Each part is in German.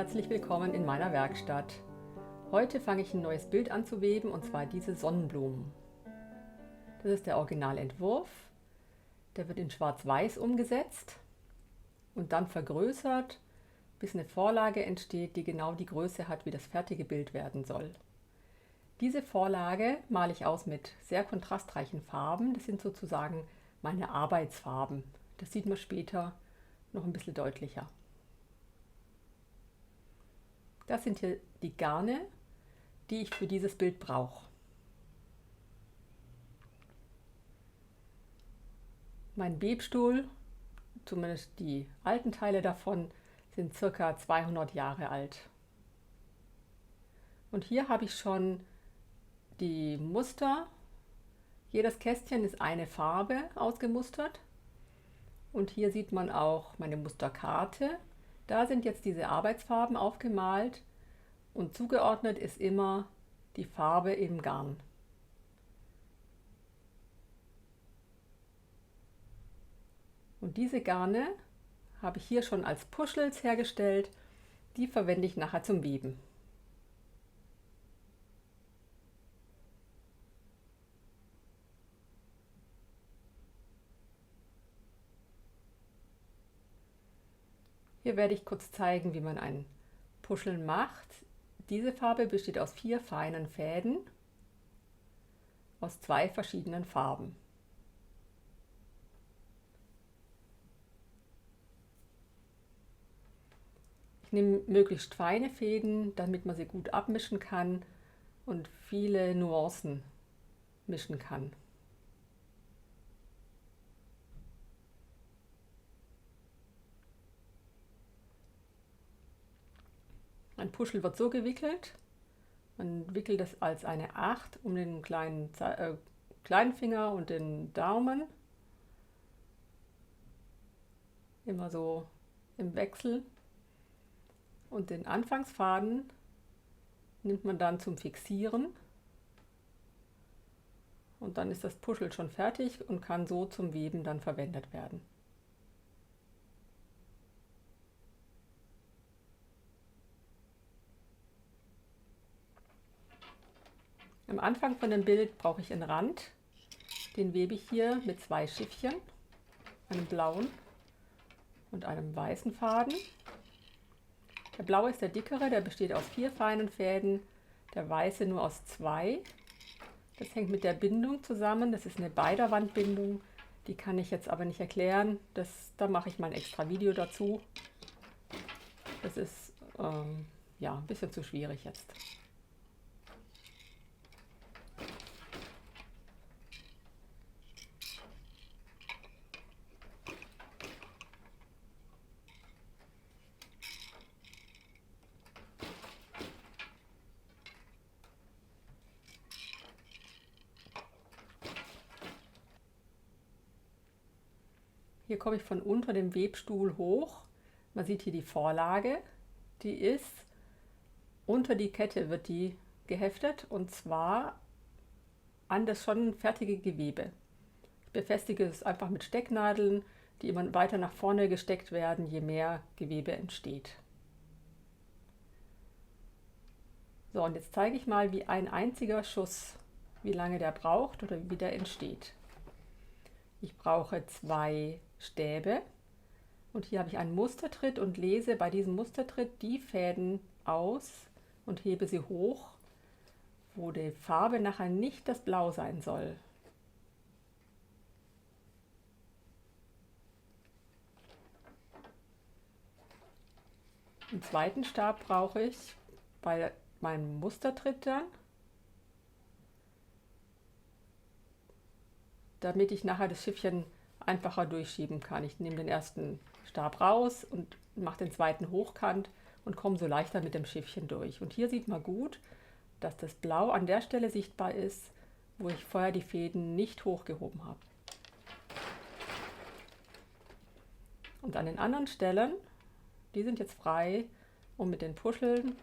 herzlich willkommen in meiner Werkstatt. Heute fange ich ein neues Bild an zu weben, und zwar diese Sonnenblumen. Das ist der Originalentwurf. Der wird in Schwarz-Weiß umgesetzt und dann vergrößert, bis eine Vorlage entsteht, die genau die Größe hat, wie das fertige Bild werden soll. Diese Vorlage male ich aus mit sehr kontrastreichen Farben. Das sind sozusagen meine Arbeitsfarben. Das sieht man später noch ein bisschen deutlicher. Das sind hier die Garne, die ich für dieses Bild brauche. Mein Webstuhl, zumindest die alten Teile davon, sind ca. 200 Jahre alt. Und hier habe ich schon die Muster. Jedes Kästchen ist eine Farbe ausgemustert. Und hier sieht man auch meine Musterkarte. Da sind jetzt diese Arbeitsfarben aufgemalt und zugeordnet ist immer die Farbe im Garn. Und diese Garne habe ich hier schon als Puschels hergestellt. Die verwende ich nachher zum Weben. Hier werde ich kurz zeigen, wie man ein Puscheln macht. Diese Farbe besteht aus 4 feinen Fäden aus 2 verschiedenen Farben. Ich nehme möglichst feine Fäden, damit man sie gut abmischen kann und viele Nuancen mischen kann. Ein Puschel wird so gewickelt, man wickelt es als eine 8 um den kleinen Finger und den Daumen, immer so im Wechsel, und den Anfangsfaden nimmt man dann zum Fixieren und dann ist das Puschel schon fertig und kann so zum Weben dann verwendet werden. Am Anfang von dem Bild brauche ich einen Rand, den webe ich hier mit 2 Schiffchen, einem blauen und einem weißen Faden. Der blaue ist der dickere, der besteht aus 4 feinen Fäden, der weiße nur aus 2. Das hängt mit der Bindung zusammen, das ist eine Beiderwandbindung, die kann ich jetzt aber nicht erklären, da mache ich mal ein extra Video dazu. Das ist ja, ein bisschen zu schwierig jetzt. Hier komme ich von unter dem Webstuhl hoch. Man sieht hier die Vorlage, die ist unter die Kette, wird die geheftet, und zwar an das schon fertige Gewebe. Ich befestige es einfach mit Stecknadeln, die immer weiter nach vorne gesteckt werden, je mehr Gewebe entsteht. So, und jetzt zeige ich mal, wie ein einziger Schuss, wie lange der braucht oder wie der entsteht. Ich brauche 2 Stäbe und hier habe ich einen Mustertritt und lese bei diesem Mustertritt die Fäden aus und hebe sie hoch, wo die Farbe nachher nicht das Blau sein soll. Einen zweiten Stab brauche ich bei meinem Mustertritt dann, damit ich nachher das Schiffchen einfacher durchschieben kann. Ich nehme den ersten Stab raus und mache den zweiten hochkant und komme so leichter mit dem Schiffchen durch. Und hier sieht man gut, dass das Blau an der Stelle sichtbar ist, wo ich vorher die Fäden nicht hochgehoben habe. Und an den anderen Stellen, die sind jetzt frei, um mit den Puscheln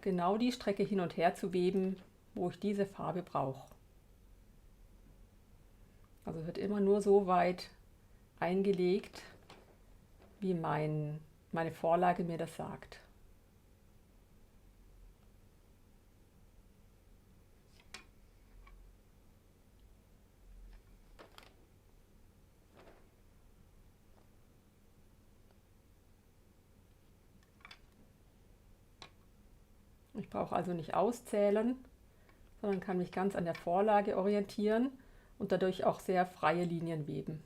genau die Strecke hin und her zu weben, wo ich diese Farbe brauche. Also wird immer nur so weit eingelegt, wie meine Vorlage mir das sagt. Ich brauche also nicht auszählen, sondern kann mich ganz an der Vorlage orientieren und dadurch auch sehr freie Linien weben.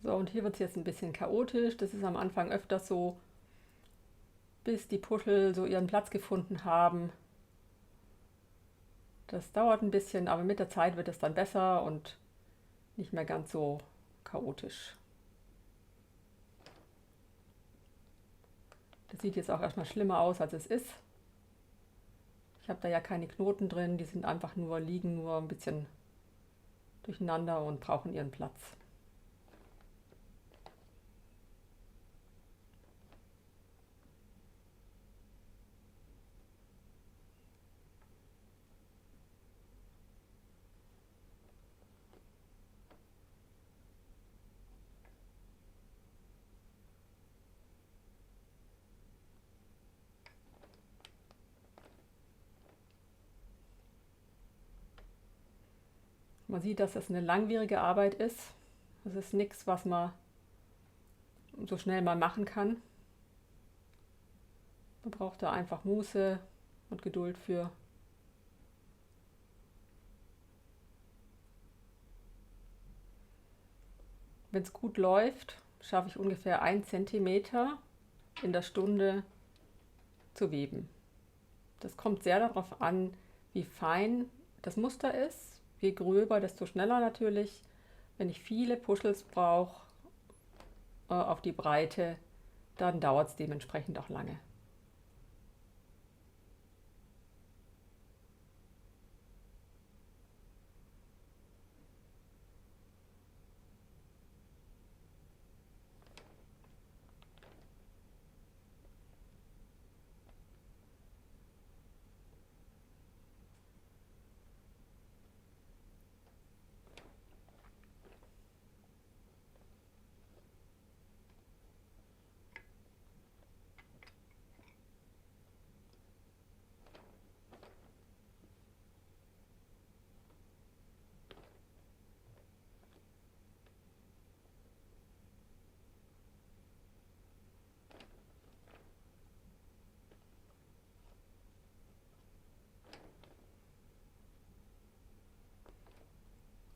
So, und hier wird es jetzt ein bisschen chaotisch. Das ist am Anfang öfters so, bis die Puschel so ihren Platz gefunden haben. Das dauert ein bisschen, aber mit der Zeit wird es dann besser und nicht mehr ganz so chaotisch. Das sieht jetzt auch erstmal schlimmer aus, als es ist. Ich habe da ja keine Knoten drin, die sind einfach nur, liegen nur ein bisschen durcheinander und brauchen ihren Platz. Man sieht, dass es eine langwierige Arbeit ist. Das ist nichts, was man so schnell mal machen kann. Man braucht da einfach Muße und Geduld für. Wenn es gut läuft, schaffe ich ungefähr 1 Zentimeter in der Stunde zu weben. Das kommt sehr darauf an, wie fein das Muster ist. Je gröber, desto schneller natürlich. Wenn ich viele Puschels brauche auf die Breite, dann dauert es dementsprechend auch lange.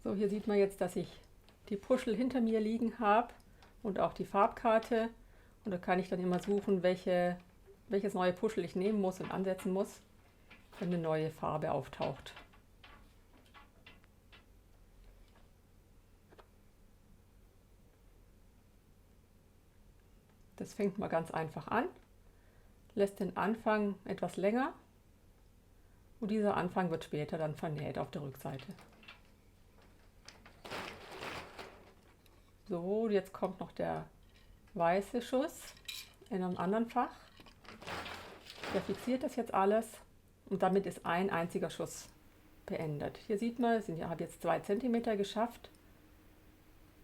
So, hier sieht man jetzt, dass ich die Puschel hinter mir liegen habe und auch die Farbkarte. Und da kann ich dann immer suchen, welches neue Puschel ich nehmen muss und ansetzen muss, wenn eine neue Farbe auftaucht. Das fängt mal ganz einfach an, lässt den Anfang etwas länger und dieser Anfang wird später dann vernäht auf der Rückseite. So, jetzt kommt noch der weiße Schuss in einem anderen Fach. Der fixiert das jetzt alles und damit ist ein einziger Schuss beendet. Hier sieht man, ich habe jetzt 2 cm geschafft,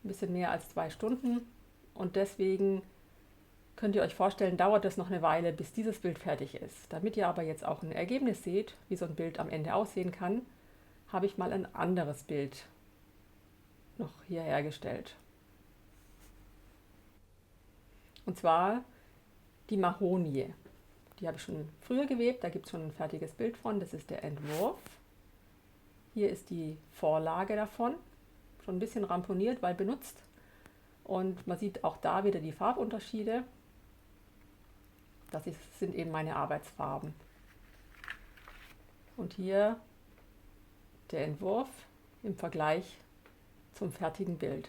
ein bisschen mehr als 2 Stunden und deswegen könnt ihr euch vorstellen, dauert es noch eine Weile, bis dieses Bild fertig ist. Damit ihr aber jetzt auch ein Ergebnis seht, wie so ein Bild am Ende aussehen kann, habe ich mal ein anderes Bild noch hier hergestellt. Und zwar die Mahonie. Die habe ich schon früher gewebt, da gibt es schon ein fertiges Bild von, das ist der Entwurf. Hier ist die Vorlage davon, schon ein bisschen ramponiert, weil benutzt. Und man sieht auch da wieder die Farbunterschiede. Sind eben meine Arbeitsfarben. Und hier der Entwurf im Vergleich zum fertigen Bild.